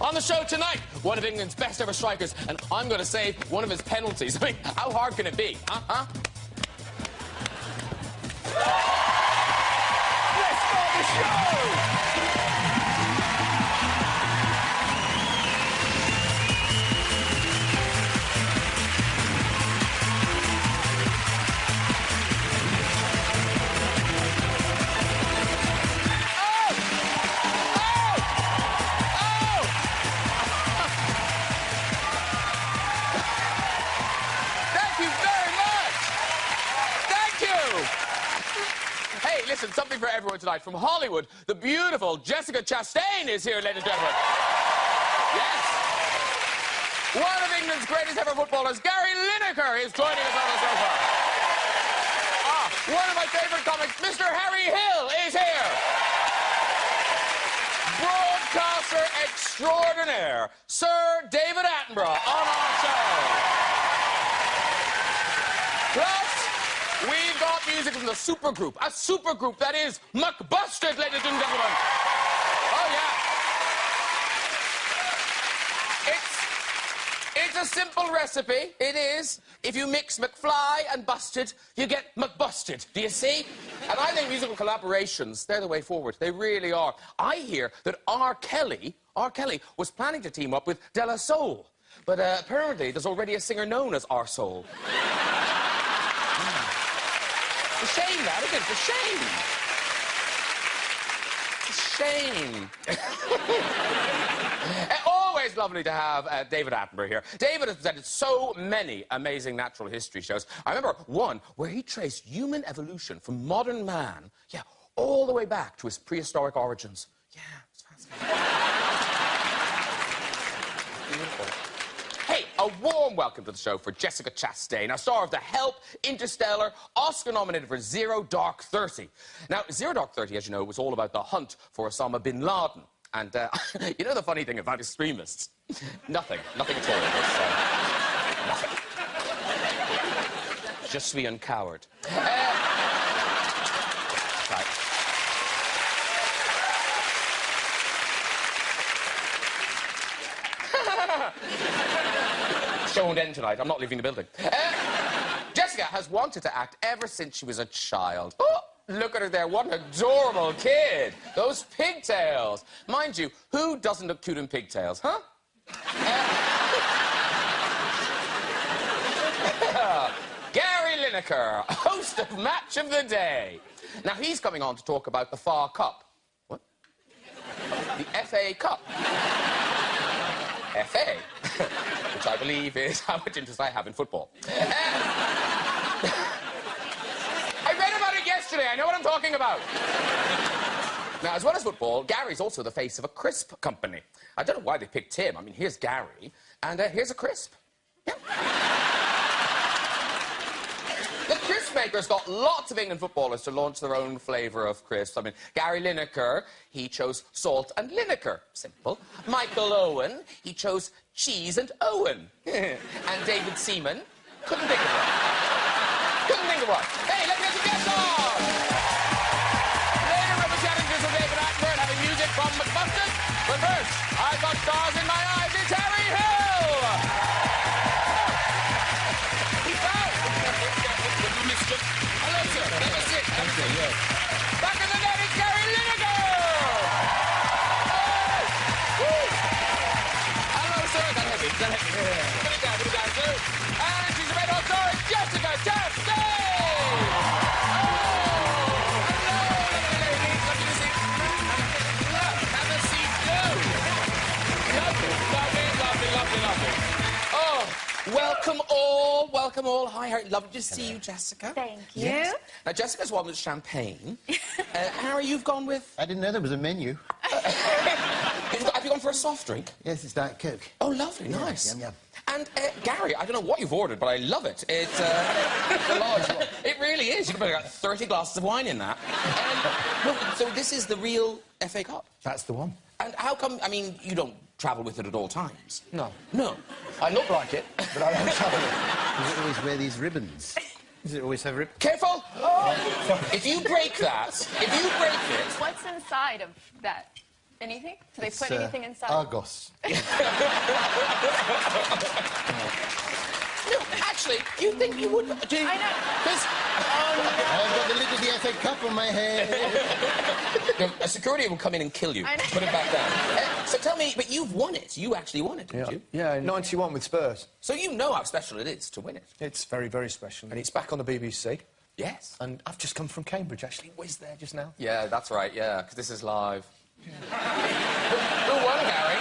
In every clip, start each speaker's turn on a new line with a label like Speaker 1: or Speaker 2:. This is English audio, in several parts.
Speaker 1: On the show tonight, one of England's best ever strikers, and I'm going to save one of his penalties. I mean, how hard can it be? Huh? Let's start the show! Listen, something for everyone tonight. From Hollywood, the beautiful Jessica Chastain is here, ladies and gentlemen. Yes. One of England's greatest ever footballers, Gary Lineker, is joining us on the sofa. One of my favourite comics, Mr. Harry Hill, is here. Broadcaster extraordinaire, Sir David Attenborough, on our show. Plus, we've got music from the supergroup, a supergroup that is McBusted, ladies and gentlemen. Oh, yeah. It's a simple recipe. It is. If you mix McFly and Busted, you get McBusted. Do you see? And I think musical collaborations, they're the way forward. They really are. I hear that R. Kelly was planning to team up with De La Soul. But apparently there's already a singer known as R. Soul. It's a shame, that, isn't it? It's a shame. It's a shame. Always lovely to have David Attenborough here. David has presented so many amazing natural history shows. I remember one where he traced human evolution from modern man, all the way back to his prehistoric origins. Yeah, it's fascinating. Beautiful. Hey, a warm welcome to the show for Jessica Chastain, a star of The Help, Interstellar, Oscar-nominated for Zero Dark 30. Now, Zero Dark 30, as you know, was all about the hunt for Osama bin Laden. And, you know the funny thing about extremists? Nothing at all. Nothing. Je suis un coward. Right. Show won't end tonight. I'm not leaving the building. Jessica has wanted to act ever since she was a child. Oh, look at her there. What an adorable kid. Those pigtails. Mind you, who doesn't look cute in pigtails, huh? Gary Lineker, host of Match of the Day. Now, he's coming on to talk about the FA Cup. What? The FA Cup. FA, which I believe is how much interest I have in football. I read about it yesterday. I know what I'm talking about. Now, as well as football, Gary's also the face of a crisp company. I don't know why they picked him. I mean, here's Gary, and here's a crisp. Yeah. The crisp makers got lots of England footballers to launch their own flavour of crisps. I mean, Gary Lineker, he chose salt and Lineker. Simple. Michael Owen, he chose cheese and Owen. And David Seaman, couldn't think of one. Hey, let's get some guests on! Later, we'll be chatting to some David Attenborough and having music from McBusted. But first, I've got stars in my eyes. It's Harry Hill! Hello, sir. Have a seat. Back in the day, it's Gary Lineker! Hello, sir. Is that heavy? Put it down, sir. And she's a red hot star, Jessica Chastain! Hello, lovely ladies. Lovely to see you. Have a seat, too. Lovely. Oh, welcome all. Hi, Harry. Lovely to see you, Jessica.
Speaker 2: Thank you.
Speaker 1: Yes. Now, Jessica's one with champagne. Harry, you've gone with...
Speaker 3: I didn't know there was a menu.
Speaker 1: Have you gone for a soft drink?
Speaker 3: Yes, it's Diet Coke.
Speaker 1: Oh, lovely, nice.
Speaker 3: Yum.
Speaker 1: And, Gary, I don't know what you've ordered, but I love it. It's a large one. It really is. You can put about 30 glasses of wine in that. So this is the real FA Cup?
Speaker 3: That's the one.
Speaker 1: And how come, I mean, you don't travel with it at all times?
Speaker 3: No.
Speaker 1: No.
Speaker 3: I look like it, but I don't travel it. Does it always wear these ribbons? Does it always have ribbons?
Speaker 1: Careful! Oh. If you break that, if you break it...
Speaker 2: What's inside of that? Anything? Do they put anything inside?
Speaker 3: Argos.
Speaker 1: No, actually, you think you would... Do you,
Speaker 2: I know.
Speaker 3: I've got the lid of the FA Cup on my head.
Speaker 1: No, a security will come in and kill you.
Speaker 2: I know.
Speaker 1: Put it back down. So tell me, but you've won it. You actually won it, didn't you?
Speaker 4: Yeah, 91 with Spurs.
Speaker 1: So you know how special it is to win it.
Speaker 4: It's very, very special. And it's back on the BBC.
Speaker 1: Yes.
Speaker 4: And I've just come from Cambridge, actually. Whizzed there just now.
Speaker 1: Yeah, that's right, yeah, because this is live. Who won, Gary?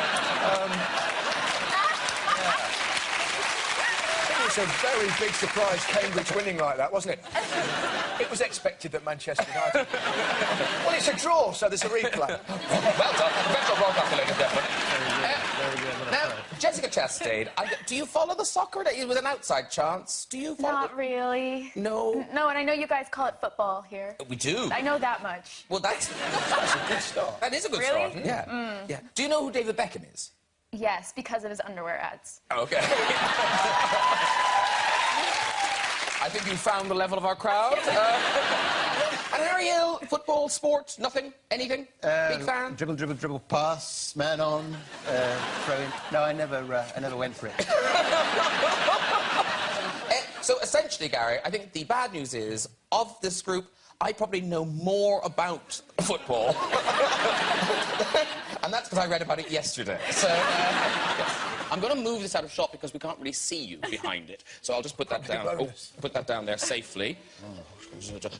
Speaker 4: It was a very big surprise, Cambridge winning like that, wasn't it? It was expected that Manchester United... Well, it's a draw, so there's a replay.
Speaker 1: Well done. Professional broadcaster, ladies and gentlemen. Now, Jessica Chastain, do you follow the soccer with an outside chance? Do you follow
Speaker 2: Not really.
Speaker 1: No?
Speaker 2: No, and I know you guys call it football here.
Speaker 1: We do.
Speaker 2: I know that much.
Speaker 1: Well, that's
Speaker 4: That's a good start.
Speaker 1: that is a good
Speaker 2: Really?
Speaker 1: start. Yeah. Yeah. Do you know who David Beckham is?
Speaker 2: Yes, because of his underwear ads.
Speaker 1: Okay. I think you found the level of our crowd. And Ariel, football, sport, nothing, anything? Big fan?
Speaker 3: Dribble, dribble, dribble, pass, man on, throw in. No, I never went for it.
Speaker 1: So essentially, Gary, I think the bad news is, of this group, I probably know more about football. And that's because I read about it yesterday. So, yes. I'm going to move this out of shot because we can't really see you behind it. So I'll just put that down. Oh, put that down there safely.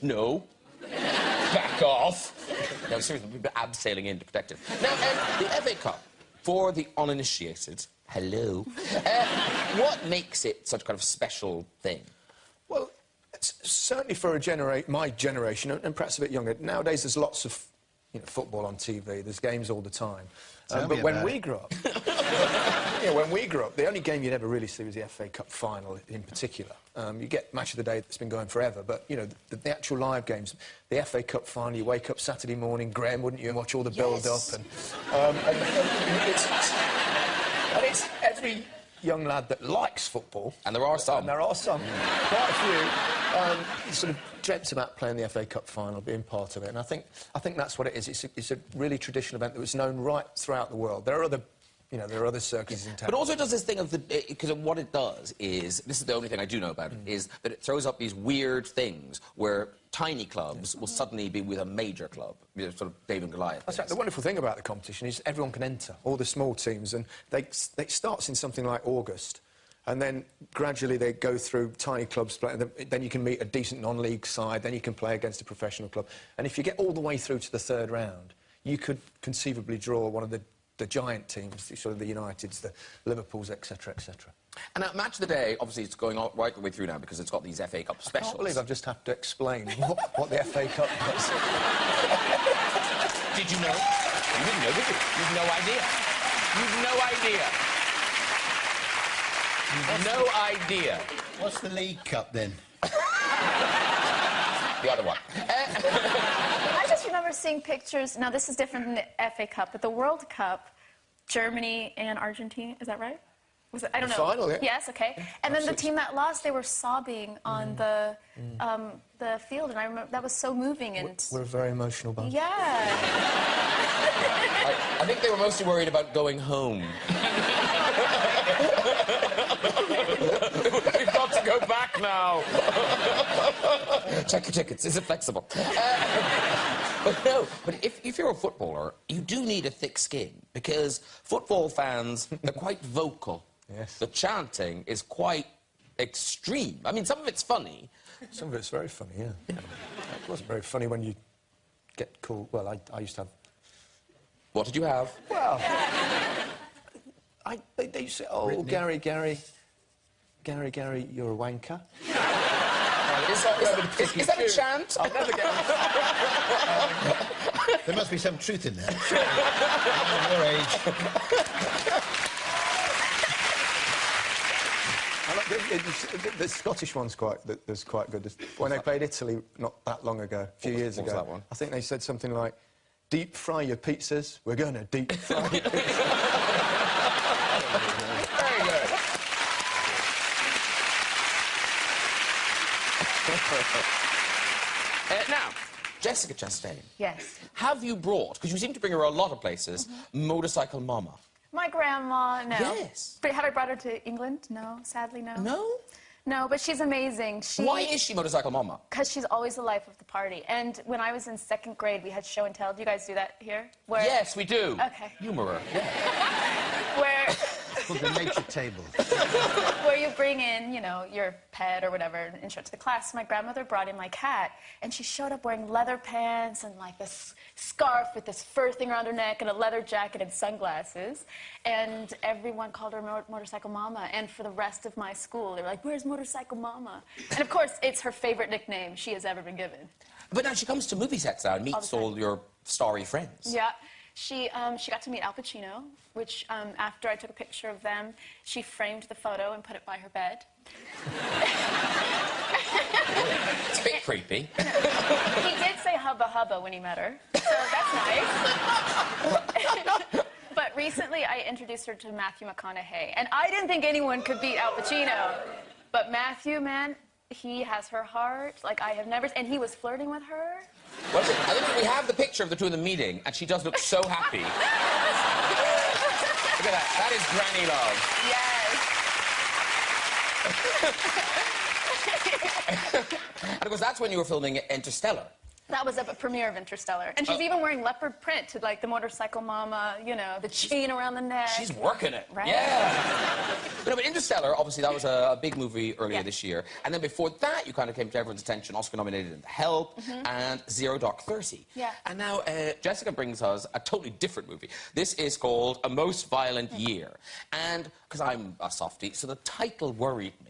Speaker 1: No. Back off. No, seriously, we've been abseiling in to protect it. Now, the FA Cup, for the uninitiated, hello, what makes it such a kind of special thing?
Speaker 4: Well, it's certainly for my generation, and perhaps a bit younger. Nowadays, there's lots of football on TV. There's games all the time. But when we grew up... when we grew up, the only game you'd ever really see was the FA Cup final in particular. You get Match of the Day that's been going forever, but, the actual live games, the FA Cup final, you wake up Saturday morning, Graham, wouldn't you, and watch all the build-up, and it's every young lad that likes football...
Speaker 1: And there are some.
Speaker 4: And there are some. Quite a few. Sort of dreamt about playing the FA Cup final, being part of it, and I think that's what it is. It's a really traditional event that was known right throughout the world. There are other... there are other circuses in town.
Speaker 1: But also it does this thing of because what it does is, this is the only thing I do know about it, is that it throws up these weird things where tiny clubs will suddenly be with a major club, sort of David and Goliath.
Speaker 4: That's right. The wonderful thing about the competition is everyone can enter, all the small teams, and it starts in something like August, and then gradually they go through tiny clubs, then you can meet a decent non-league side, then you can play against a professional club, and if you get all the way through to the third round, you could conceivably draw one of the giant teams, sort of the Uniteds, the Liverpools, etc., etc.
Speaker 1: And at Match of the Day, obviously, it's going on right the way through now because it's got these FA Cup
Speaker 4: I
Speaker 1: specials.
Speaker 4: can't believe I've just had to explain what the FA Cup does.
Speaker 1: Did you know? You didn't know, did you? You've no idea. You've no idea. You've no idea.
Speaker 3: What's the League Cup, then?
Speaker 1: The other one.
Speaker 2: I just remember seeing pictures. Now, this is different than the FA Cup, but the World Cup, Germany and Argentina, is that right? Was it? I don't know.
Speaker 4: Final, yeah.
Speaker 2: Yes, okay. And then the team that lost, they were sobbing on the field, and I remember that was so moving. And
Speaker 4: We're a very emotional bunch.
Speaker 2: yeah.
Speaker 1: I think they were mostly worried about going home. We've got to go back now. Check your tickets. Is it flexible? But if you're a footballer, you do need a thick skin because football fans are quite vocal.
Speaker 4: Yes.
Speaker 1: The chanting is quite extreme. I mean, some of it's funny.
Speaker 4: Some of it's very funny, yeah. It wasn't very funny when you get called... Well, I used to have...
Speaker 1: What did you have?
Speaker 4: Well... They used to say, oh,
Speaker 3: Brittany.
Speaker 4: Gary, you're a wanker.
Speaker 1: Is that a chant?
Speaker 4: I'll never get...
Speaker 3: There must be some truth in that. Your age.
Speaker 4: The Scottish one's quite good. When they played Italy not that long ago, a few years ago,
Speaker 1: was that one?
Speaker 4: I think they said something like, deep fry your pizzas, we're going to deep fry your pizzas.
Speaker 1: Very good. Now, Jessica Chastain.
Speaker 2: Yes.
Speaker 1: Have you brought, because you seem to bring her a lot of places, Motorcycle Mama?
Speaker 2: My grandma, no.
Speaker 1: Yes.
Speaker 2: But have I brought her to England? No, sadly, no.
Speaker 1: No?
Speaker 2: No, but she's amazing.
Speaker 1: Why is she Motorcycle Mama?
Speaker 2: Because she's always the life of the party. And when I was in 2nd grade, we had show and tell. Do you guys do that here? Where...
Speaker 1: Yes, we do.
Speaker 2: Okay.
Speaker 1: Humor her, yeah.
Speaker 2: Where...
Speaker 3: It's called the nature table.
Speaker 2: Where you bring in, you know, your pet or whatever and show it to the class. My grandmother brought in my cat, and she showed up wearing leather pants and, like, this scarf with this fur thing around her neck and a leather jacket and sunglasses. And everyone called her Motorcycle Mama. And for the rest of my school, they were like, "Where's Motorcycle Mama?" And, of course, it's her favorite nickname she has ever been given.
Speaker 1: But now she comes to movie sets now and meets all your starry friends.
Speaker 2: Yeah. She got to meet Al Pacino, which, after I took a picture of them, she framed the photo and put it by her bed.
Speaker 1: It's a bit creepy.
Speaker 2: He did say hubba hubba when he met her, so that's nice. But recently, I introduced her to Matthew McConaughey, and I didn't think anyone could beat Al Pacino. But Matthew, man, he has her heart like I have never... And he was flirting with her.
Speaker 1: Well, I think we have the picture of the two of them meeting, and she does look so happy. Look at that. That is granny love.
Speaker 2: Yes.
Speaker 1: And of course, that's when you were filming Interstellar.
Speaker 2: That was a premiere of Interstellar. And she's even wearing leopard print to, like, the Motorcycle Mama, you know, the chain around the neck.
Speaker 1: She's working it.
Speaker 2: Right?
Speaker 1: Yeah. But Interstellar, obviously, that was a big movie earlier this year. And then before that, you kind of came to everyone's attention, Oscar-nominated in The Help and Zero Dark 30.
Speaker 2: Yeah.
Speaker 1: And now Jessica brings us a totally different movie. This is called A Most Violent Year. And, because I'm a softie, so the title worried me.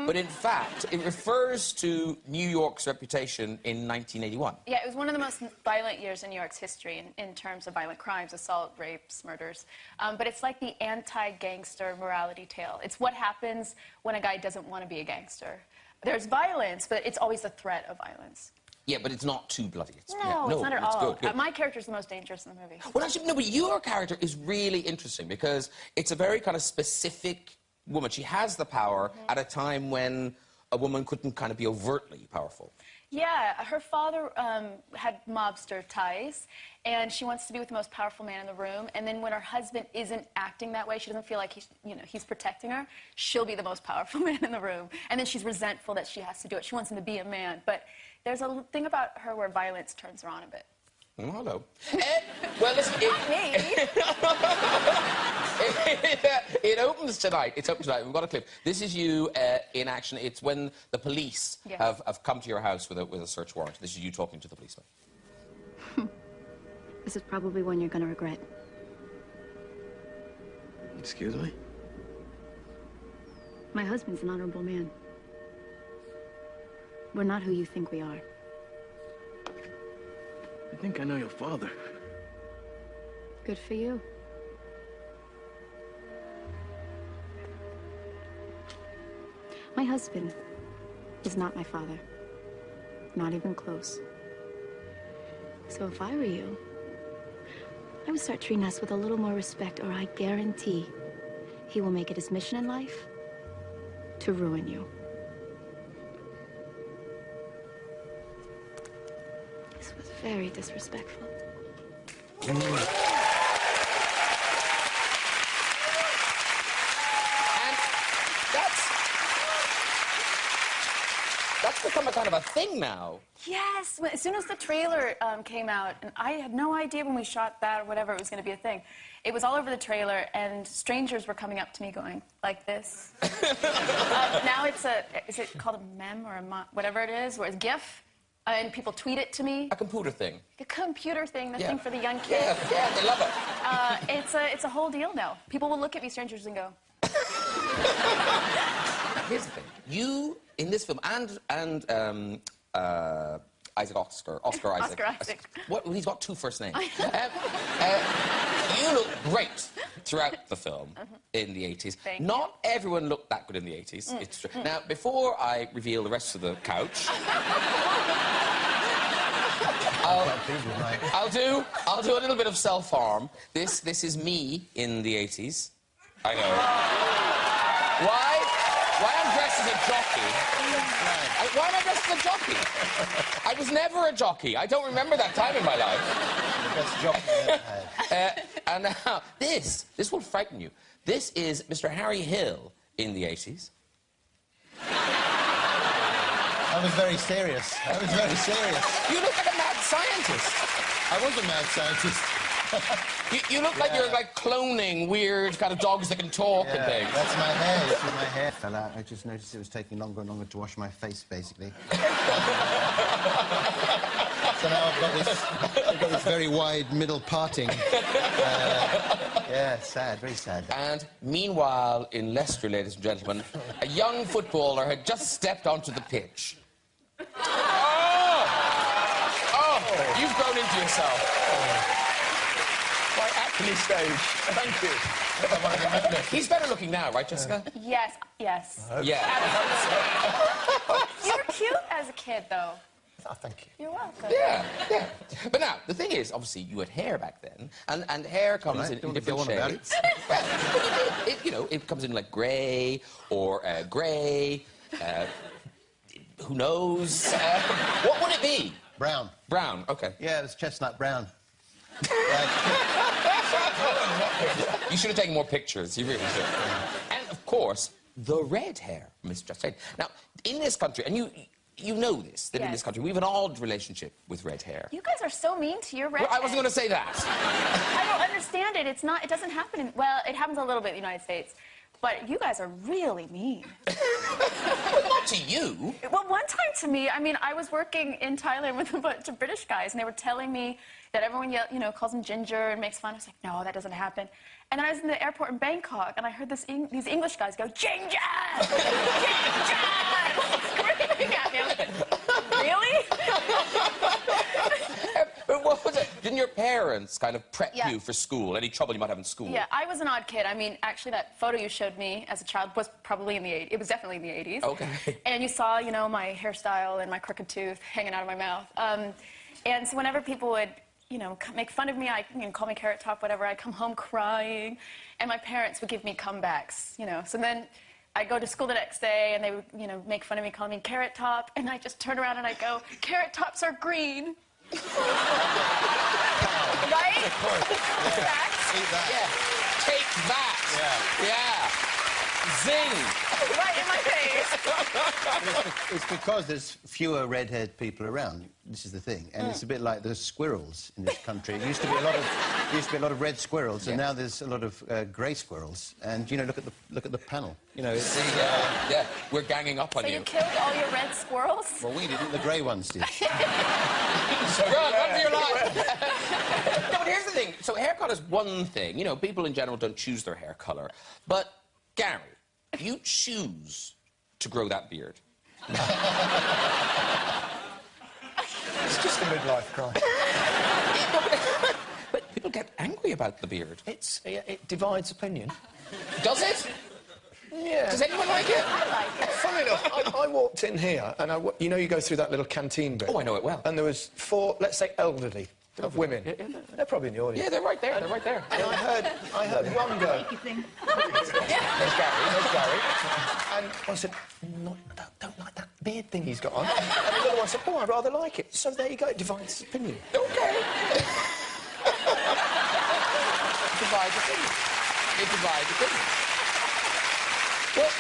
Speaker 1: But in fact, it refers to New York's reputation in 1981.
Speaker 2: Yeah, it was one of the most violent years in New York's history in terms of violent crimes, assault, rapes, murders. But it's like the anti-gangster morality tale. It's what happens when a guy doesn't want to be a gangster. There's violence, but it's always the threat of violence.
Speaker 1: Yeah, but it's not too bloody.
Speaker 2: No, it's not at
Speaker 1: it's
Speaker 2: all.
Speaker 1: Good.
Speaker 2: My character's the most dangerous in the movie.
Speaker 1: Well, actually, no, but your character is really interesting because it's a very kind of specific woman. She has the power at a time when a woman couldn't kind of be overtly powerful.
Speaker 2: Yeah, her father had mobster ties, and she wants to be with the most powerful man in the room. And then when her husband isn't acting that way, she doesn't feel like he's protecting her, she'll be the most powerful man in the room. And then she's resentful that she has to do it. She wants him to be a man. But there's a thing about her where violence turns her on a bit.
Speaker 1: Oh, hello. Well, listen... It opens tonight. It's open tonight. We've got a clip. This is you in action. It's when the police have come to your house with a search warrant. This is you talking to the policeman.
Speaker 5: This is probably one you're going to regret.
Speaker 6: Excuse me?
Speaker 5: My husband's an honorable man. We're not who you think we are.
Speaker 6: I think I know your father.
Speaker 5: Good for you. My husband is not my father. Not even close. So if I were you, I would start treating us with a little more respect, or I guarantee he will make it his mission in life to ruin you. This was very disrespectful.
Speaker 1: That's become a kind of a thing now.
Speaker 2: Yes. As soon as the trailer came out, and I had no idea when we shot that or whatever it was going to be a thing. It was all over the trailer, and strangers were coming up to me going like this. Now it's is it called a meme or whatever it is, where it's GIF? And people tweet it to me.
Speaker 1: A computer thing.
Speaker 2: The computer thing, the thing for the young kids.
Speaker 1: Yeah, they love it.
Speaker 2: It's a whole deal now. People will look at me, strangers, and go.
Speaker 1: Here's the thing. You, in this film, and Oscar Isaac. What? He's got two first names. You look great throughout the film in the 80s. Not everyone looked that good in the 80s. It's true. Now, before I reveal the rest of the couch, I'll do a little bit of self-harm. This is me in the 80s. I know. Why? Why I'm dressed as a jockey? Why am I dressed as a jockey? I was never a jockey. I don't remember that time in my life.
Speaker 3: The best jockey I ever had.
Speaker 1: And now, this will frighten you. This is Mr. Harry Hill in the 80s.
Speaker 3: I was very serious. I was very serious.
Speaker 1: You look like a mad scientist.
Speaker 3: I was a mad scientist.
Speaker 1: You look like you're like cloning weird kind of dogs that can talk and things.
Speaker 3: That's my hair. This is my hair fell out. I just noticed it was taking longer and longer to wash my face, basically. So now I've got this very wide middle parting. Yeah, sad, very sad.
Speaker 1: And meanwhile, in Leicester, ladies and gentlemen, a young footballer had just stepped onto the pitch. Oh, you've grown into yourself.
Speaker 4: Quite aptly staged. Thank you.
Speaker 1: He's better looking now, right, Jessica?
Speaker 2: Yes.
Speaker 1: Yeah.
Speaker 2: You were cute as a kid, though.
Speaker 4: Oh, thank you.
Speaker 2: You're welcome.
Speaker 1: Yeah. But now, the thing is, obviously, you had hair back then, and hair comes in different shades. Well, it comes in like grey or grey. Who knows? What would it be?
Speaker 3: Brown.
Speaker 1: Brown, okay.
Speaker 3: Yeah, it was chestnut brown.
Speaker 1: You should have taken more pictures, you really should. And, of course, the red hair, Miss Chastain. Now, in this country, and you know this, that in this country, we have an odd relationship with red hair.
Speaker 2: You guys are so mean to your red
Speaker 1: Well, I wasn't going to say that.
Speaker 2: I don't understand it. It doesn't happen in... Well, it happens a little bit in the United States. But you guys are really mean.
Speaker 1: Well, not to you.
Speaker 2: Well, one time to me, I mean, I was working in Thailand with a bunch of British guys, and they were telling me that everyone, calls him Ginger and makes fun. I was like, no, that doesn't happen. And then I was in the airport in Bangkok, and I heard these English guys go, Ginger! Ginger! Screaming at me. I was like, really?
Speaker 1: What was it? Didn't your parents kind of prep you for school? Any trouble you might have in school?
Speaker 2: Yeah, I was an odd kid. I mean, actually, that photo you showed me as a child was probably in the 80s. It was definitely in the 80s.
Speaker 1: Okay.
Speaker 2: And you saw, my hairstyle and my crooked tooth hanging out of my mouth. And so whenever people would, make fun of me, call me Carrot Top, whatever, I'd come home crying, and my parents would give me comebacks, So then I'd go to school the next day, and they would, make fun of me, call me Carrot Top, and I'd just turn around and I'd go, Carrot Tops are green. Right?
Speaker 3: Of course. Yeah. Eat that.
Speaker 1: Yeah. Take that. Yeah. Zing.
Speaker 2: Right in my face.
Speaker 3: It's because there's fewer red-haired people around. This is the thing, and it's a bit like the squirrels in this country. It used to be a lot of red squirrels, and now there's a lot of grey squirrels. And look at the panel. It's
Speaker 1: we're ganging up on you.
Speaker 2: So you killed all your red squirrels?
Speaker 3: Well, we didn't. The grey ones did.
Speaker 1: Run for your life. No, but here's the thing. So haircut is one thing. People in general don't choose their hair colour. But, Gary, you choose to grow that beard.
Speaker 4: It's just a midlife crisis.
Speaker 1: But people get angry about the beard.
Speaker 4: It divides opinion.
Speaker 1: Does it?
Speaker 4: Yeah.
Speaker 1: Does anyone like it?
Speaker 2: I like it.
Speaker 4: Funny enough, I walked in here, and you go through that little canteen bit.
Speaker 1: Oh, I know it well.
Speaker 4: And there was 4, let's say, elderly women.
Speaker 1: Yeah.
Speaker 4: They're probably in the audience.
Speaker 1: Yeah, they're right there. They're right there.
Speaker 4: And I heard one go. There's Gary. And I said, don't like that beard thing he's got on. And another one said, oh, I rather like it. So there you go, it divides opinion.
Speaker 1: Okay. Divides opinion. It divides opinion. Well,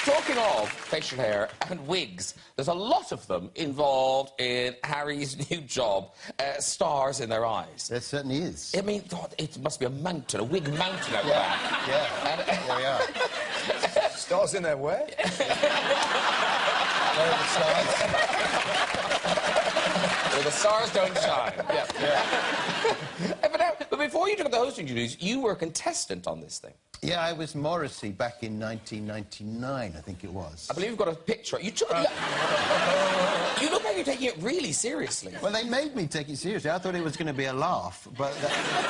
Speaker 1: talking of facial hair and wigs, there's a lot of them involved in Harry's new job, stars in their eyes.
Speaker 3: There certainly is.
Speaker 1: I mean, God, it must be a mountain, a wig mountain out back.
Speaker 3: Yeah,
Speaker 1: And,
Speaker 3: there we are.
Speaker 4: Stars in there where?
Speaker 1: Where the stars don't shine. But before you took up the hosting duties, you were a contestant on this thing.
Speaker 3: Yeah, I was Morrissey back in 1999, I think it was.
Speaker 1: I believe you've got a picture. You look like you're taking it really seriously.
Speaker 3: Well, they made me take it seriously. I thought it was going to be a laugh, but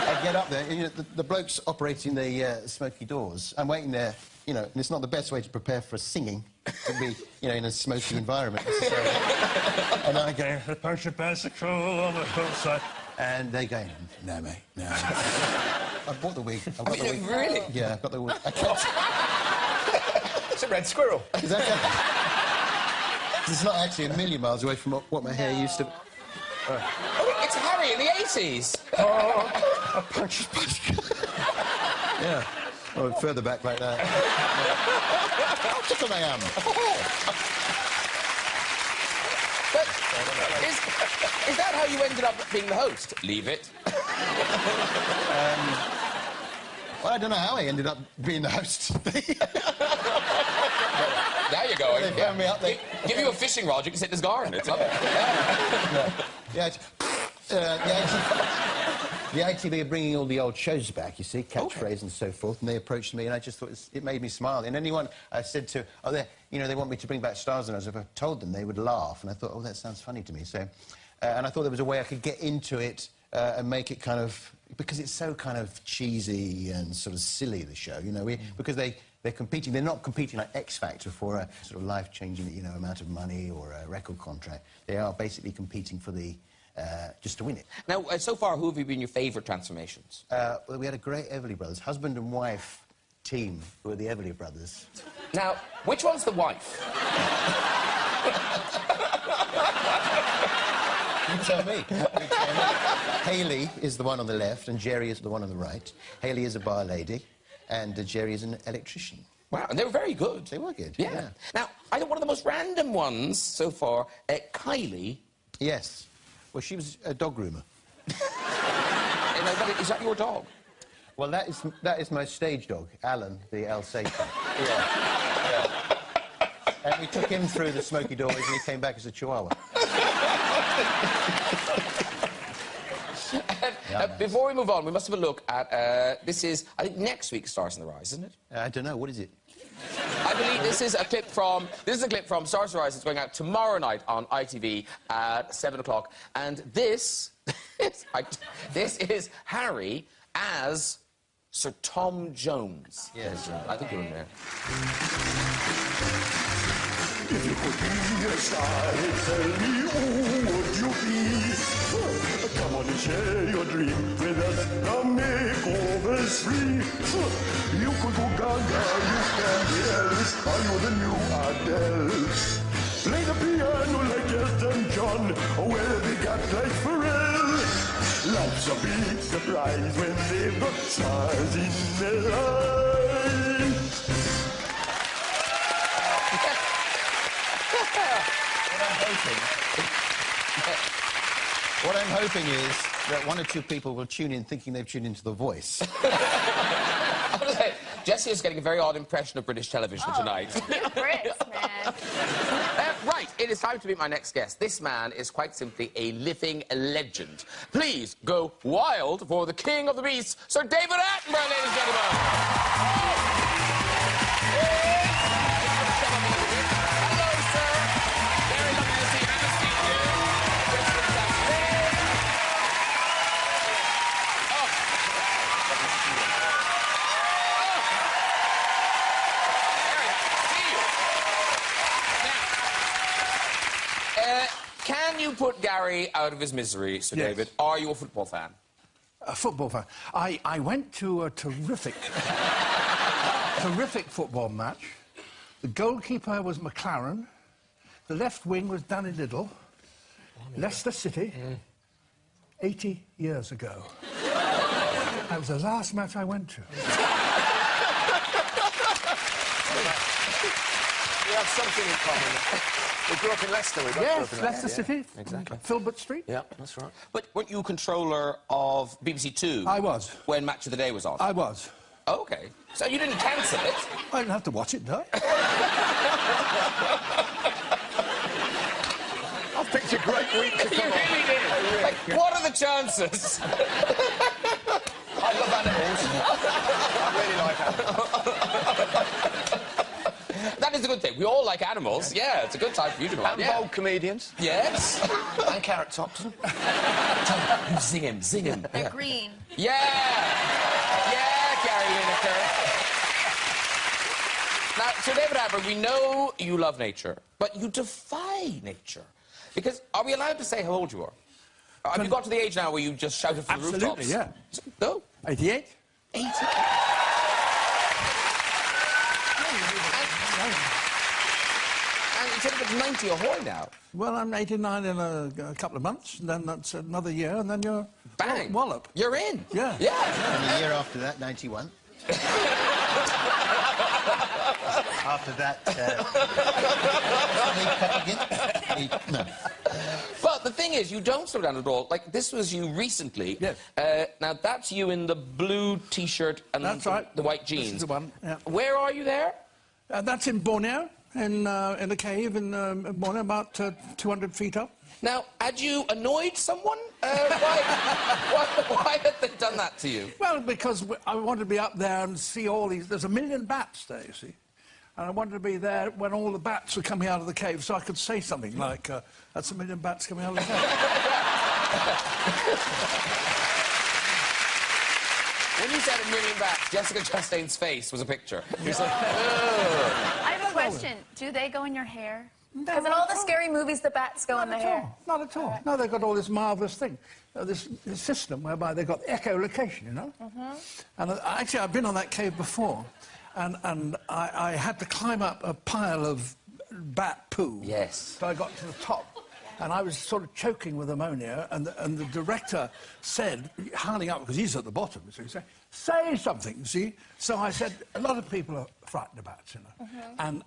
Speaker 3: I get up there, and, the bloke's operating the smoky doors. I'm waiting there, and it's not the best way to prepare for singing, to be, in a smoky environment. And I go,
Speaker 7: a bunch of bicycle on the hillside.
Speaker 3: And they go, no, mate, no. I bought the wig. I've got the wig.
Speaker 1: Really?
Speaker 3: Yeah, I've got the wig.
Speaker 4: a red squirrel.
Speaker 3: It's not actually a million miles away from what my hair used to...
Speaker 1: Oh, it's Harry in the 80s.
Speaker 3: Oh, a punch. Yeah. Oh, further back like that. How tickled I am.
Speaker 1: But is that how you ended up being the host? Leave it.
Speaker 3: Well, I don't know how I ended up being the host.
Speaker 1: Now you're going.
Speaker 3: They found me up there.
Speaker 1: Give you a fishing rod, you can sit in his garden. It's lovely.
Speaker 3: Yeah, the ITV are bringing all the old shows back, you see, catchphrase and so forth, and they approached me, and I just thought it made me smile. And anyone I said to, oh, they want me to bring back Stars and Us, if I told them, they would laugh. And I thought, oh, that sounds funny to me. So, and I thought there was a way I could get into it and make it kind of... Because it's so kind of cheesy and sort of silly, the show, you know, because they're competing. They're not competing like X Factor for a sort of life-changing, you know, amount of money or a record contract. They are basically competing for the... just to win it.
Speaker 1: Now, so far, who have you been your favourite transformations?
Speaker 3: Well, we had a great Everly Brothers, husband and wife team, who are the Everly Brothers.
Speaker 1: Now, which one's the wife?
Speaker 3: You tell me. Hayley is the one on the left, and Jerry is the one on the right. Hayley is a bar lady, and Jerry is an electrician.
Speaker 1: Wow, and they were very good.
Speaker 3: They were good,
Speaker 1: yeah. Now, I think one of the most random ones so far, Kylie.
Speaker 3: Yes. Well, she was a dog groomer.
Speaker 1: Is that your dog?
Speaker 3: Well, that is my stage dog, Alan, the Alsatian. Yeah. And we took him through the smoky doors, and he came back as a Chihuahua.
Speaker 1: Before we move on, we must have a look at... this is, I think, next week's Stars in the Rise, isn't it?
Speaker 3: I don't know. What is it?
Speaker 1: I believe this is a clip from Stars in the Rise. It's going out tomorrow night on ITV at 7 o'clock. And this is Harry as Sir Tom Jones.
Speaker 3: Yes.
Speaker 1: I think you're in there.
Speaker 7: If you could be a star, tell me who would you be? Come on and share your dream with us. The makeover's free. You could go gaga, you can be Elvis. Are you the new Adele? Play the piano like Elton John. Well, they got like Pharrell. Life's a big surprise when they've got stars in their life.
Speaker 3: What I'm hoping is that one or two people will tune in thinking they've tuned into The Voice.
Speaker 1: I want to say, Jessie is getting a very odd impression of British television tonight.
Speaker 2: You're Brits, man.
Speaker 1: Right, it is time to meet my next guest. This man is quite simply a living legend. Please go wild for the king of the beasts, Sir David Attenborough, ladies and gentlemen. Hello, sir. Very lovely to see you. Haven't seen you. Can you put Gary out of his misery, Sir David? Are you a football fan?
Speaker 6: A football fan. I went to a terrific football match. The goalkeeper was McLaren. The left wing was Danny Little. Leicester City, 80 years ago. That was the last match I went to.
Speaker 4: We have something in common. We grew up in Leicester.
Speaker 6: Yes, Leicester City.
Speaker 4: Exactly.
Speaker 6: Filbert Street.
Speaker 4: Yeah, that's right.
Speaker 1: But weren't you controller of BBC Two?
Speaker 6: I was.
Speaker 1: When Match of the Day was on?
Speaker 6: I was.
Speaker 1: Oh, OK. So you didn't cancel it?
Speaker 6: I didn't have to watch it, no.
Speaker 4: I've picked a great week to come
Speaker 1: You really did. Like, what are the chances?
Speaker 4: I love animals. I really like animals.
Speaker 1: That is a good thing. We all like animals. Yeah, it's a good time for you to go on.
Speaker 4: And bold comedians.
Speaker 1: Yes.
Speaker 4: And Carrot Tops.
Speaker 1: Sing him, sing him.
Speaker 2: They're green.
Speaker 1: Yeah! Yeah, Gary Lineker. Now, Sir David Attenborough, we know you love nature, but you defy nature. Because, are we allowed to say how old you are? Have you got to the age now where you just shouted from the rooftops?
Speaker 6: Absolutely, yeah.
Speaker 1: No?
Speaker 6: 88.
Speaker 1: 88. said it was 90 ahoy now.
Speaker 6: Well, I'm 89 in a couple of months, and then that's another year, and then you're...
Speaker 1: Bang!
Speaker 6: Wallop.
Speaker 1: You're in.
Speaker 6: Yeah.
Speaker 1: Yeah.
Speaker 3: And a year after that, 91. After that, no.
Speaker 1: But the thing is, you don't slow down at all. Like, this was you recently.
Speaker 6: Yes.
Speaker 1: Now, that's you in the blue T-shirt and
Speaker 6: That's right.
Speaker 1: the white jeans.
Speaker 6: This is the one, yeah.
Speaker 1: Where are you there?
Speaker 6: That's in Borneo, in a cave in Borneo, about 200 feet up.
Speaker 1: Now, had you annoyed someone? Why had they done that to you?
Speaker 6: Well, because I wanted to be up there and see all these... There's 1 million bats there, you see. And I wanted to be there when all the bats were coming out of the cave, so I could say something like, that's 1 million bats coming out of the cave.
Speaker 1: When you said 1 million bats, Jessica Chastain's face was a picture. You're like,
Speaker 2: I have a question. Do they go in your hair? Because in all the scary movies, the bats go in the hair.
Speaker 6: Not at all. No, they've got all this marvellous thing, this system whereby they've got echolocation, you know? And actually, I've been on that cave before, and I had to climb up a pile of bat poo.
Speaker 1: Yes.
Speaker 6: So I got to the top, and I was sort of choking with ammonia, and the director said, howling up, because he's at the bottom, so he said, say something, see? So I said, a lot of people are frightened of bats, you know? And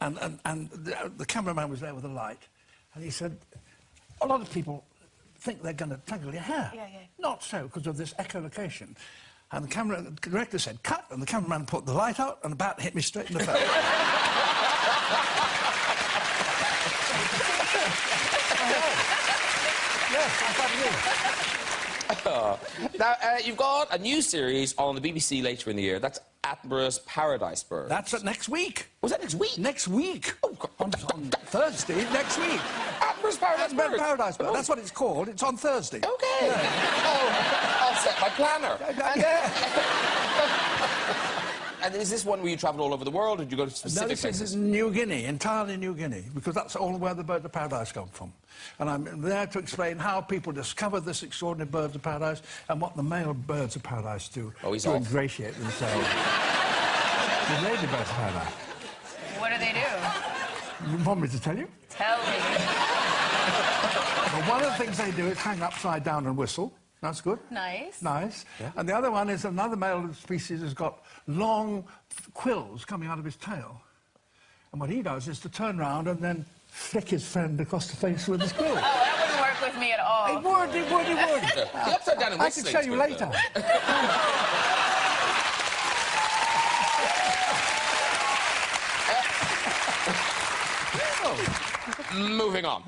Speaker 6: the cameraman was there with a light, and he said, a lot of people think they're going to tangle your hair.
Speaker 2: Yeah, yeah.
Speaker 6: Not so, because of this echolocation. And the director said, cut, and the cameraman put the light out, and the bat hit me straight in the face. Yes,
Speaker 1: Now, you've got a new series on the BBC later in the year. That's Attenborough's Paradise Bird.
Speaker 6: That's next week.
Speaker 1: Was that next week?
Speaker 6: Next week.
Speaker 1: Oh, God.
Speaker 6: On Thursday, next week.
Speaker 1: Attenborough's Paradise Bird.
Speaker 6: Paradise Bird. That's what it's called. It's on Thursday.
Speaker 1: OK. Yeah. Oh, I'll set my planner. And is this one where you travel all over the world, or do you go to specific places?
Speaker 6: This is New Guinea, entirely New Guinea, because that's all where the birds of paradise come from. And I'm there to explain how people discover this extraordinary birds of paradise and what the male birds of paradise do to ingratiate themselves. The lady birds of paradise.
Speaker 2: What do they do?
Speaker 6: You want me to tell you?
Speaker 2: Tell me.
Speaker 6: Well, one of the things they do is hang upside down and whistle. That's good.
Speaker 2: Nice.
Speaker 6: Nice. Yeah. And the other one is another male species has got long quills coming out of his tail. And what he does is to turn round and then flick his friend across the face with his quill.
Speaker 2: Oh, that wouldn't work with me at all.
Speaker 6: It would.
Speaker 1: The upside down and
Speaker 6: I can show you later.
Speaker 1: Moving on.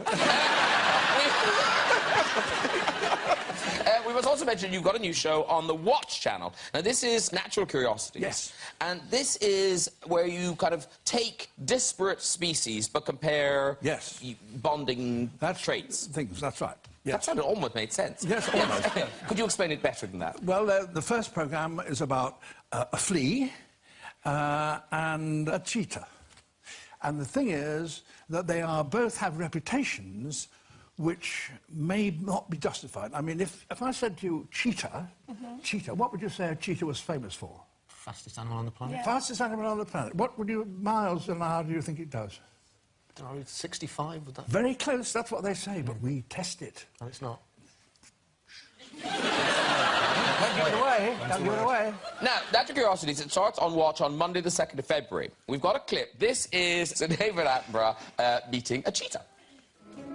Speaker 1: We must also mention you've got a new show on the Watch channel. Now, this is Natural Curiosities.
Speaker 6: Yes.
Speaker 1: And this is where you kind of take disparate species but compare bonding traits.
Speaker 6: Things, that's right. Yes.
Speaker 1: That sounded almost made sense.
Speaker 6: Yes, almost. Yes.
Speaker 1: Could you explain it better than that?
Speaker 6: Well, the first programme is about a flea and a cheetah. And the thing is that they both have reputations which may not be justified. I mean, if I said to you cheetah, cheetah, what would you say a cheetah was famous for?
Speaker 8: Fastest animal on the planet.
Speaker 2: Yeah.
Speaker 6: Fastest animal on the planet. What would you, miles an hour do you think it does?
Speaker 8: I don't know, 65, would that...
Speaker 6: Very close, that's what they say, but we test it.
Speaker 8: No, it's not.
Speaker 6: Don't give it away, don't give it away.
Speaker 1: Now, Natural Curiosities, it starts on Watch on Monday the 2nd of February. We've got a clip. This is Sir David Attenborough meeting a cheetah.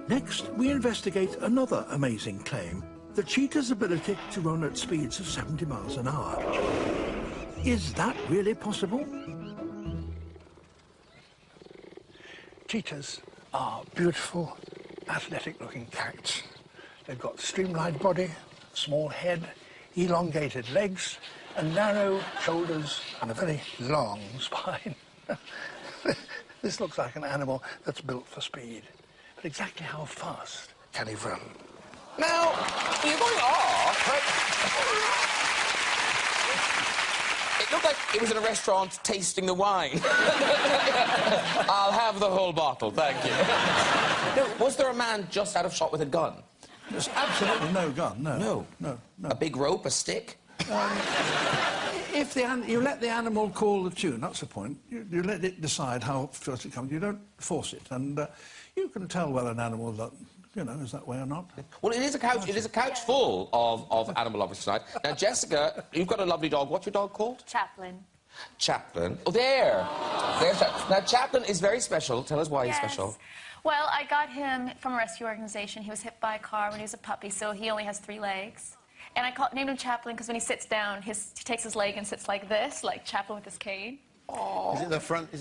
Speaker 6: Next, we investigate another amazing claim, the cheetah's ability to run at speeds of 70 miles an hour. Is that really possible? Cheetahs are beautiful, athletic-looking cats. They've got streamlined body, small head, elongated legs, and narrow shoulders and a very long spine. This looks like an animal that's built for speed. But exactly how fast can he run?
Speaker 1: Now, you're going off, but... It looked like it was in a restaurant tasting the wine. I'll have the whole bottle, thank you. No, was there a man just out of shot with a gun?
Speaker 6: There's absolutely no gun, no.
Speaker 1: No?
Speaker 6: No, no.
Speaker 1: A big rope, a stick?
Speaker 6: if you let the animal call the tune, that's the point. You let it decide how first it comes. You don't force it, and you can tell whether an animal that is that way or not.
Speaker 1: Well, it is a couch. It is a couch full of animal lovers tonight. Now, Jessica, you've got a lovely dog. What's your dog called?
Speaker 2: Chaplin.
Speaker 1: Chaplin. Oh, there. There's now, Chaplin is very special. Tell us why he's special.
Speaker 2: Well, I got him from a rescue organization. He was hit by a car when he was a puppy, so he only has 3 legs. And I named him Chaplin because when he sits down, he takes his leg and sits like this, like Chaplin with his cane.
Speaker 3: Oh. Is it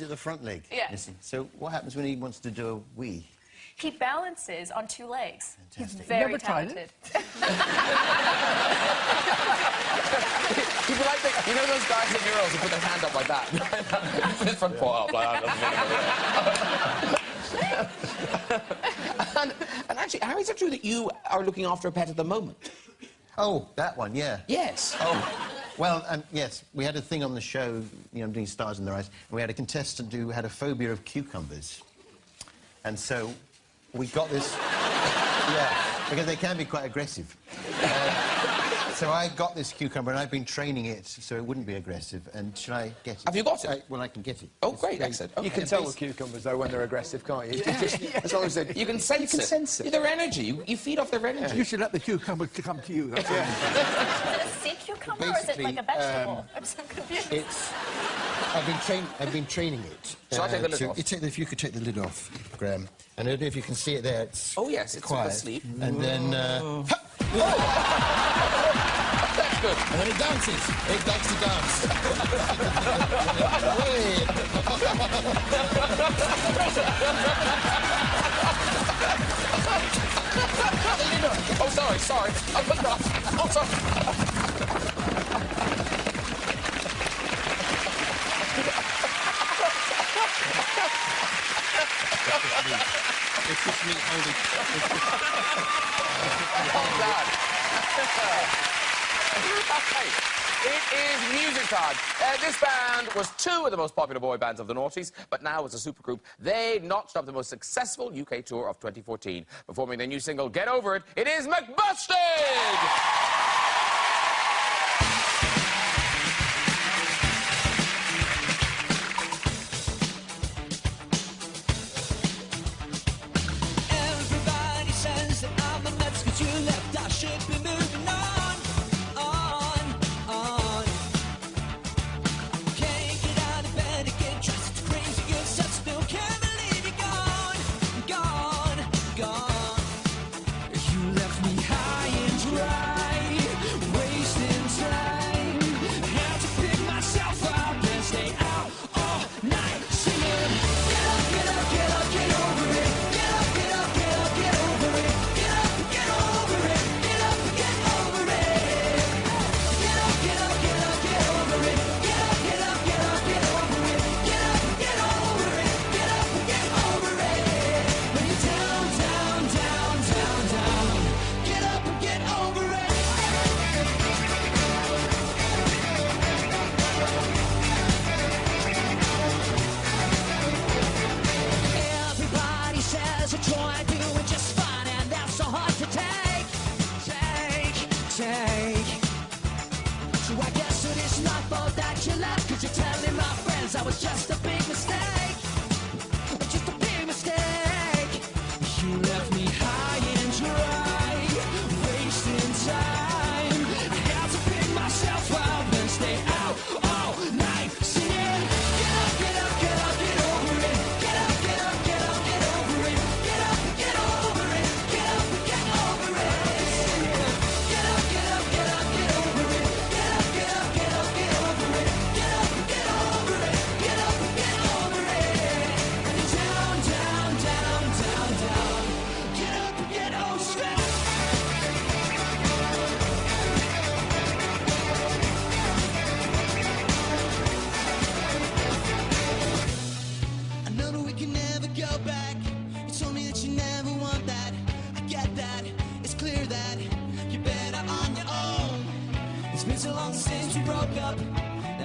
Speaker 3: the front leg?
Speaker 2: Yeah.
Speaker 3: Missing? So what happens when he wants to do a wee?
Speaker 2: He balances on 2 legs.
Speaker 3: Fantastic.
Speaker 2: He's very talented.
Speaker 1: People like you know those guys in Euros who put their hand up like that? His front paw up like that. And actually, how is it true that you are looking after a pet at the moment?
Speaker 3: Oh, that one, yeah.
Speaker 1: Yes.
Speaker 3: Oh, well, yes, we had a thing on the show, doing Stars in Their Eyes, and we had a contestant who had a phobia of cucumbers. And so we got this... yeah, because they can be quite aggressive. So I got this cucumber, and I've been training it so it wouldn't be aggressive. And should I get it?
Speaker 1: Have you got it?
Speaker 3: Well, I can get it.
Speaker 1: Oh, great, excellent. Okay.
Speaker 4: You can tell with cucumbers, though, when they're aggressive, can't you? As long as they...
Speaker 1: You can sense it. Their energy. You feed off their energy.
Speaker 6: You should let the cucumber come to you. That's
Speaker 2: Is it a sea cucumber or is it like a vegetable? I'm so confused.
Speaker 3: I've been training it.
Speaker 1: Shall I take the lid off?
Speaker 3: If you could take the lid off, Graham. And I don't know if you can see it there. It's
Speaker 1: yes, it's
Speaker 3: quiet.
Speaker 1: asleep.
Speaker 3: And then...
Speaker 1: That's good.
Speaker 3: And then it dances. It likes to dance.
Speaker 1: Oh, sorry. I'll put it off. Oh, sorry.
Speaker 3: It's just me holding...
Speaker 1: Oh, God. It is music time. This band was 2 of the most popular boy bands of the noughties, but now as a supergroup, they notched up the most successful UK tour of 2014. Performing their new single, Get Over It, it is McBusted!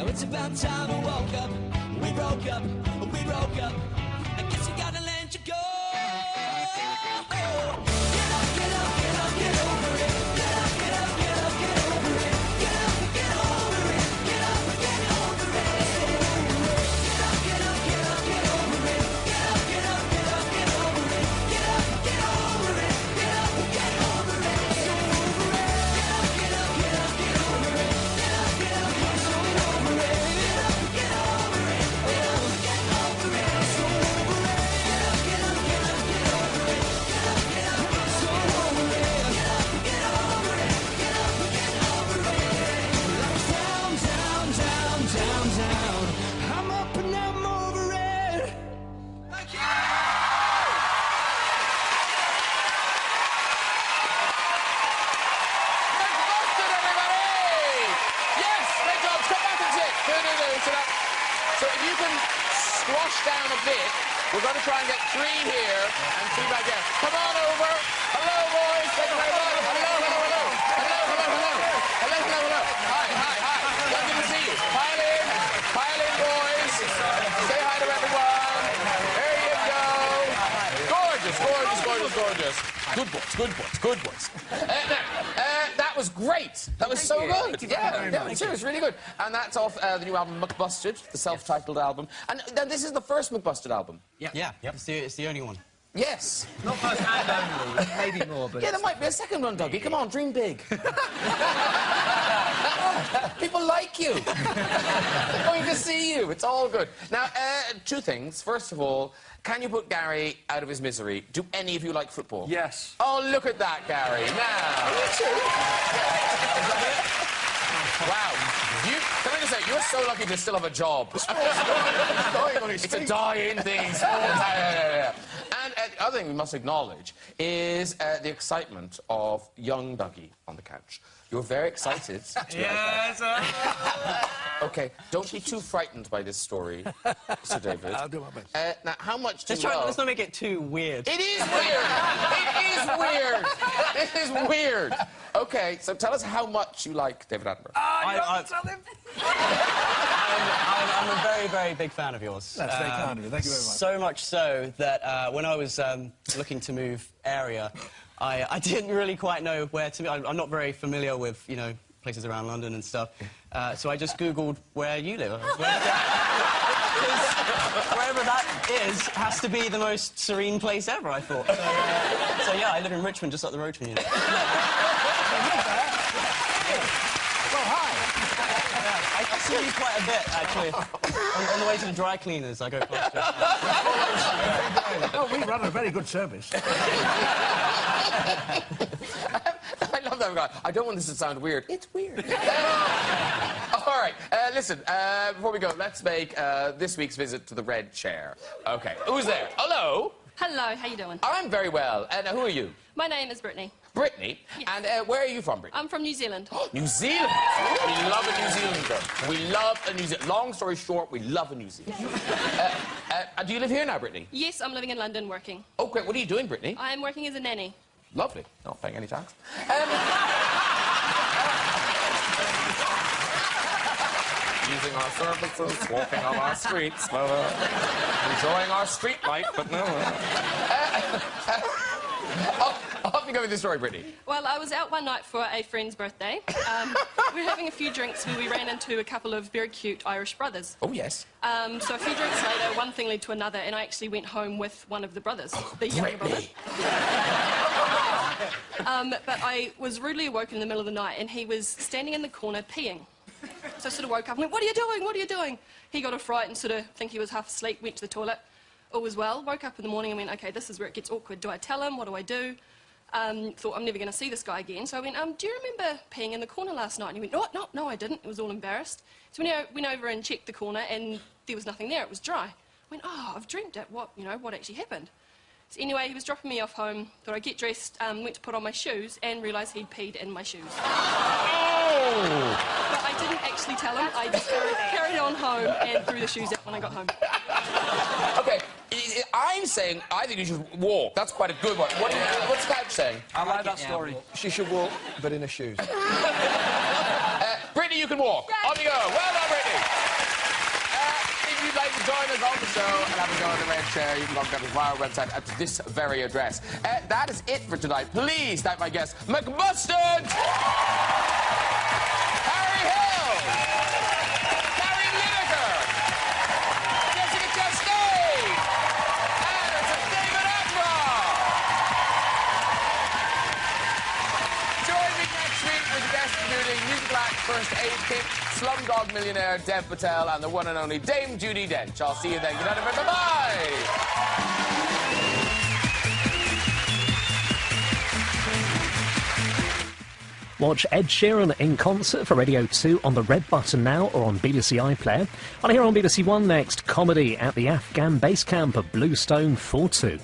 Speaker 9: It's about time I woke up. We broke up. I guess you gotta let you go. Get up, get up, get up, get over it. Get up, get up, get up, get over it. Get up, get over it. Get up, get
Speaker 1: you can squash down a bit, we're going to try and get 3 here and 3 back there. Come on over. Hello, boys. Thank you very much. Hello, hello, hello. Hello, hello, hello. Hello, hello, hello. Hi, hi, hi. Lovely to see you. Pile in. Pile in, boys. Say hi to everyone. There you go. Gorgeous, gorgeous, gorgeous, gorgeous. Good boys, good boys, good boys. That was great. That was so good. Yeah, seriously, really good. And that's off the new album, McBusted, the self-titled album. And then this is the first McBusted album.
Speaker 10: Yeah. It's the only one.
Speaker 1: Yes.
Speaker 11: Not first and only, maybe more, but...
Speaker 1: Yeah, there might be a second one, Dougie. Come on, dream big. People like you. They're going to see you. It's all good. Now, 2 things. First of all, can you put Gary out of his misery? Do any of you like football?
Speaker 11: Yes.
Speaker 1: Oh, look at that, Gary. Now. Wow. Can I just say, you're so lucky to still have a job. It's a dying thing. And the other thing we must acknowledge is the excitement of young Dougie on the couch. You're very excited to be
Speaker 11: Yes.
Speaker 1: OK, don't be too frightened by this story, Sir David.
Speaker 6: I'll do my best.
Speaker 1: Now, how much do you
Speaker 10: Let's not make it too weird.
Speaker 1: It is weird! It is weird! It is weird! OK, so tell us how much you like David Attenborough.
Speaker 10: I'm a very, very big fan of yours.
Speaker 6: That's very kind of you. Thank you very much.
Speaker 10: So much so that when I was looking to move area, I didn't really quite know where to move. I'm not very familiar with, you know, places around London and stuff. So I just Googled where you live. Wherever that is has to be the most serene place ever, I thought. So yeah, I live in Richmond, just up the road from you. I see you quite a bit, actually. On the way to the dry cleaners, I go past you.
Speaker 6: Oh, we run a very good service.
Speaker 1: I love that guy. I don't want this to sound weird. It's weird. All right, listen, before we go, let's make this week's visit to the red chair. OK, who's there? Hello?
Speaker 12: Hello, how you doing?
Speaker 1: I'm very well. And who are you?
Speaker 12: My name is Brittany.
Speaker 1: Brittany?
Speaker 12: Yes.
Speaker 1: And where are you from, Brittany?
Speaker 12: I'm from New Zealand.
Speaker 1: New Zealand? We love a New Zealander. We love a New Zealand. Long story short, we love a New Zealand. Do you live here now, Brittany?
Speaker 12: Yes, I'm living in London working.
Speaker 1: Oh, great. What are you doing, Brittany?
Speaker 12: I'm working as a nanny.
Speaker 1: Lovely. Not paying any tax. Using our services, walking on our streets, enjoying our street life, but no. Off you go with this story, Brittany.
Speaker 12: Well, I was out one night for a friend's birthday. We were having a few drinks when we ran into a couple of very cute Irish brothers.
Speaker 1: Oh, yes.
Speaker 12: So a few drinks later, one thing led to another, and I actually went home with one of the brothers, the younger brother. But I was rudely awoken in the middle of the night, and he was standing in the corner peeing. So I sort of woke up and went, "What are you doing? What are you doing?" He got a fright and sort of think he was half asleep, went to the toilet. All was well. Woke up in the morning and went, OK, this is where it gets awkward. Do I tell him? What do I do? Thought, I'm never going to see this guy again. So I went, do you remember peeing in the corner last night? And he went, no, I didn't. He was all embarrassed. So we went over and checked the corner, and there was nothing there. It was dry. I went, oh, I've dreamt it. What actually happened? So anyway, he was dropping me off home. Thought I'd get dressed, went to put on my shoes, and realised he'd peed in my shoes.
Speaker 1: Oh!
Speaker 12: But I didn't actually tell him. I just carried on home and threw the shoes out when I got home.
Speaker 1: OK, I'm saying I think you should walk. That's quite a good one. What's Couch saying?
Speaker 11: I like that story.
Speaker 4: She should walk, but in her shoes.
Speaker 1: Brittany, you can walk.
Speaker 12: Right.
Speaker 1: On you go. Well done, Brittany. If you'd like to join us on the show and have a go on the red chair, you can log on to our website at this very address. That is it for tonight. Please thank my guests, McBusted, Harry Hill, Gary Lineker, Jessica Chastain, and David Attenborough. Join me next week with the guest including musical act First Aid Kit, Slumdog Millionaire Dev Patel, and the one and only Dame Judi Dench. I'll see you then. Good night, everybody. Bye-bye.
Speaker 13: Watch Ed Sheeran in concert for Radio 2 on the red button now or on BBC iPlayer. And here on BBC One next, comedy at the Afghan base camp of Bluestone 4-2.